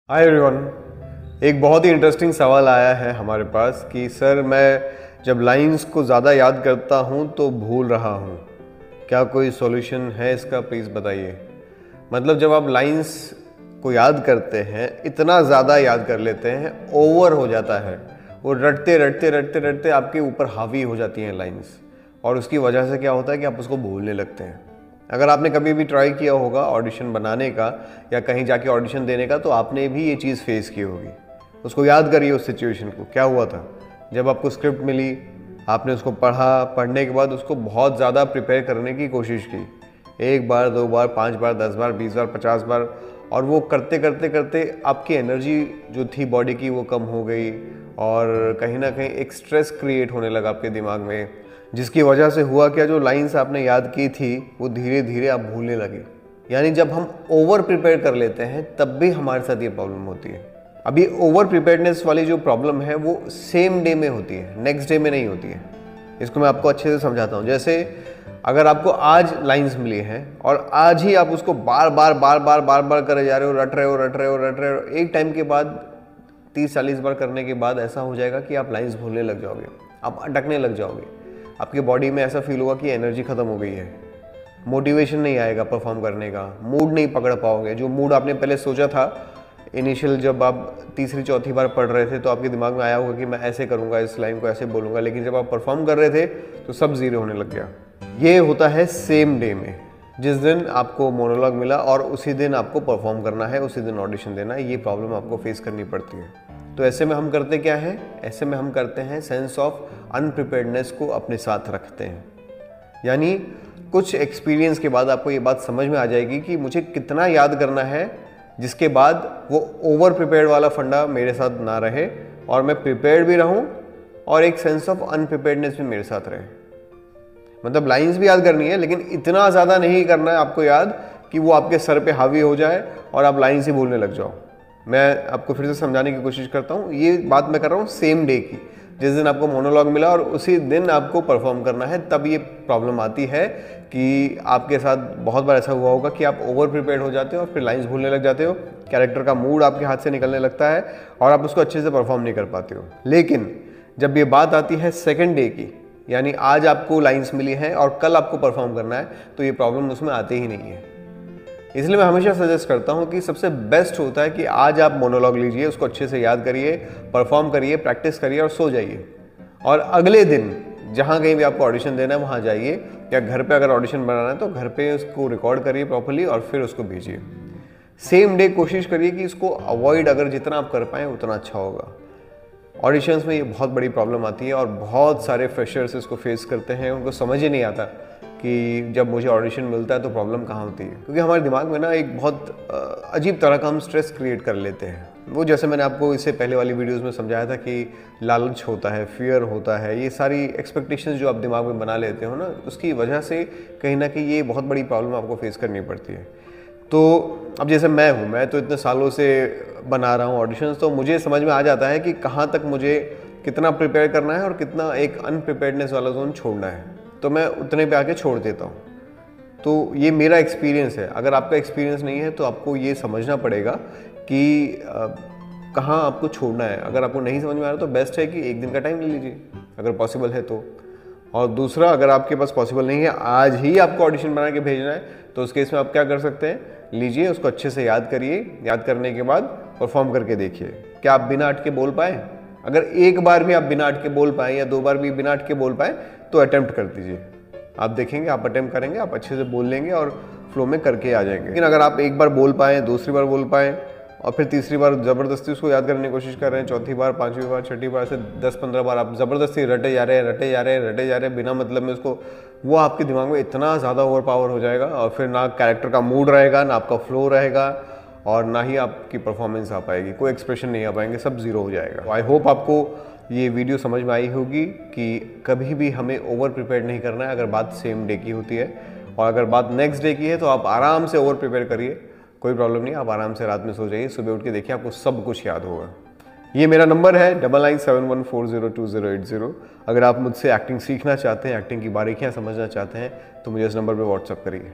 Hi everyone. एक बहुत ही interesting सवाल आया है हमारे पास कि सर मैं जब लाइंस को ज़्यादा याद करता हूँ तो भूल रहा हूँ, क्या कोई सॉल्यूशन है इसका, प्लीज़ बताइए। मतलब जब आप लाइंस को याद करते हैं, इतना ज़्यादा याद कर लेते हैं, ओवर हो जाता है, वो रटते रटते रटते रटते आपके ऊपर हावी हो जाती हैं लाइंस, और उसकी वजह से क्या होता है कि आप उसको भूलने लगते हैं। अगर आपने कभी भी ट्राई किया होगा ऑडिशन बनाने का या कहीं जाके ऑडिशन देने का, तो आपने भी ये चीज़ फेस की होगी। उसको याद करिए, उस सिचुएशन को, क्या हुआ था जब आपको स्क्रिप्ट मिली, आपने उसको पढ़ा, पढ़ने के बाद उसको बहुत ज़्यादा प्रिपेयर करने की कोशिश की, 1 बार 2 बार 5 बार 10 बार 20 बार 50 बार, और वो करते करते करते आपकी एनर्जी जो थी बॉडी की वो कम हो गई, और कहीं ना कहीं एक स्ट्रेस क्रिएट होने लगा आपके दिमाग में, जिसकी वजह से हुआ क्या, जो लाइंस आपने याद की थी वो धीरे धीरे आप भूलने लगे। यानी जब हम ओवर प्रिपेयर कर लेते हैं तब भी हमारे साथ ये प्रॉब्लम होती है। अभी ओवर प्रिपेयर्डनेस वाली जो प्रॉब्लम है वो सेम डे में होती है, नेक्स्ट डे में नहीं होती है। इसको मैं आपको अच्छे से समझाता हूँ। जैसे अगर आपको आज लाइंस मिली हैं और आज ही आप उसको बार बार बार बार बार बार करे जा रहे हो, रट रहे हो रट रहे हो रट रहे हो, एक टाइम के बाद 30-40 बार करने के बाद ऐसा हो जाएगा कि आप लाइंस भूलने लग जाओगे, आप अटकने लग जाओगे, आपकी बॉडी में ऐसा फील होगा कि एनर्जी खत्म हो गई है, मोटिवेशन नहीं आएगा परफॉर्म करने का, मूड नहीं पकड़ पाओगे। जो मूड आपने पहले सोचा था इनिशियल, जब आप तीसरी चौथी बार पढ़ रहे थे तो आपके दिमाग में आया होगा कि मैं ऐसे करूंगा, इस लाइन को ऐसे बोलूंगा, लेकिन जब आप परफॉर्म कर रहे थे तो सब जीरो होने लग गया। ये होता है सेम डे में, जिस दिन आपको मोनोलॉग मिला और उसी दिन आपको परफॉर्म करना है, उसी दिन ऑडिशन देना है, ये प्रॉब्लम आपको फेस करनी पड़ती है। तो ऐसे में हम करते क्या है, ऐसे में हम करते हैं सेंस ऑफ अनप्रिपेयर्डनेस को अपने साथ रखते हैं। यानी कुछ एक्सपीरियंस के बाद आपको ये बात समझ में आ जाएगी कि मुझे कितना याद करना है, जिसके बाद वो ओवर प्रिपेयर्ड वाला फंडा मेरे साथ ना रहे और मैं प्रिपेयर्ड भी रहूं और एक सेंस ऑफ अनप्रिपेयर्डनेस भी मेरे साथ रहे। मतलब लाइंस भी याद करनी है, लेकिन इतना ज़्यादा नहीं करना है आपको याद कि वो आपके सर पे हावी हो जाए और आप लाइंस ही भूलने लग जाओ। मैं आपको फिर से समझाने की कोशिश करता हूँ। ये बात मैं कर रहा हूँ सेम डे की, जिस दिन आपको मोनोलॉग मिला और उसी दिन आपको परफॉर्म करना है, तब ये प्रॉब्लम आती है कि आपके साथ बहुत बार ऐसा हुआ होगा कि आप ओवर प्रिपेयर्ड हो जाते हो और फिर लाइंस भूलने लग जाते हो, कैरेक्टर का मूड आपके हाथ से निकलने लगता है और आप उसको अच्छे से परफॉर्म नहीं कर पाते हो। लेकिन जब ये बात आती है सेकेंड डे की, यानी आज आपको लाइंस मिली हैं और कल आपको परफॉर्म करना है, तो ये प्रॉब्लम उसमें आती ही नहीं है। इसलिए मैं हमेशा सजेस्ट करता हूं कि सबसे बेस्ट होता है कि आज आप मोनोलॉग लीजिए, उसको अच्छे से याद करिए, परफॉर्म करिए, प्रैक्टिस करिए और सो जाइए, और अगले दिन जहां कहीं भी आपको ऑडिशन देना है वहां जाइए, या घर पे अगर ऑडिशन बनाना है तो घर पे उसको रिकॉर्ड करिए प्रॉपर्ली और फिर उसको भेजिए। सेम डे कोशिश करिए कि इसको अवॉइड अगर जितना आप कर पाएँ उतना अच्छा होगा। ऑडिशंस में ये बहुत बड़ी प्रॉब्लम आती है और बहुत सारे फ्रेशर्स इसको फेस करते हैं, उनको समझ ही नहीं आता कि जब मुझे ऑडिशन मिलता है तो प्रॉब्लम कहाँ होती है। क्योंकि हमारे दिमाग में ना एक बहुत अजीब तरह का हम स्ट्रेस क्रिएट कर लेते हैं। वो जैसे मैंने आपको इससे पहले वाली वीडियोस में समझाया था कि लालच होता है, फियर होता है, ये सारी एक्सपेक्टेशंस जो आप दिमाग में बना लेते हो ना, उसकी वजह से कहीं ना कहीं ये बहुत बड़ी प्रॉब्लम आपको फेस करनी पड़ती है। तो अब जैसे मैं तो इतने सालों से बना रहा हूँ ऑडिशंस, तो मुझे समझ में आ जाता है कि कहाँ तक मुझे कितना प्रिपेयर करना है और कितना एक अनप्रिपेयर्डनेस वाला जोन छोड़ना है, तो मैं उतने पे आके छोड़ देता हूँ। तो ये मेरा एक्सपीरियंस है। अगर आपका एक्सपीरियंस नहीं है तो आपको ये समझना पड़ेगा कि कहाँ आपको छोड़ना है। अगर आपको नहीं समझ में आ रहा तो बेस्ट है कि एक दिन का टाइम ले लीजिए अगर पॉसिबल है तो। और दूसरा, अगर आपके पास पॉसिबल नहीं है, आज ही आपको ऑडिशन बना के भेजना है, तो उस केस में आप क्या कर सकते हैं, लीजिए उसको अच्छे से याद करिए, याद करने के बाद परफॉर्म करके देखिए क्या आप बिना अटके बोल पाए। अगर एक बार भी आप बिना अटके बोल पाए या 2 बार भी बिना अटके बोल पाए तो अटेम्प्ट कर दीजिए। आप देखेंगे, आप अटेम्प्ट करेंगे, आप अच्छे से बोल लेंगे और फ्लो में करके आ जाएंगे। लेकिन अगर आप एक बार बोल पाएँ, दूसरी बार बोल पाएँ और फिर तीसरी बार ज़बरदस्ती उसको याद करने की कोशिश कर रहे हैं, चौथी बार, पांचवी बार, छठी बार, से 10-15 बार आप ज़बरदस्ती रटे जा रहे हैं बिना मतलब में उसको, वो आपके दिमाग में इतना ज़्यादा ओवर पावर हो जाएगा और फिर ना कैरेक्टर का मूड रहेगा, ना आपका फ्लो रहेगा और ना ही आपकी परफॉर्मेंस आ पाएगी, कोई एक्सप्रेशन नहीं आ पाएंगे, सब जीरो हो जाएगा। आई होप आपको ये वीडियो समझ में आई होगी कि कभी भी हमें ओवर प्रिपेयर नहीं करना है अगर बात सेम डे की होती है, और अगर बात नेक्स्ट डे की है तो आप आराम से ओवर प्रिपेयर करिए, कोई प्रॉब्लम नहीं, आप आराम से रात में सो जाइए, सुबह उठ के देखिए आपको सब कुछ याद होगा। ये मेरा नंबर है 9971402080। अगर आप मुझसे एक्टिंग सीखना चाहते हैं, एक्टिंग की बारीकियां समझना चाहते हैं, तो मुझे इस नंबर पर व्हाट्सअप करिए।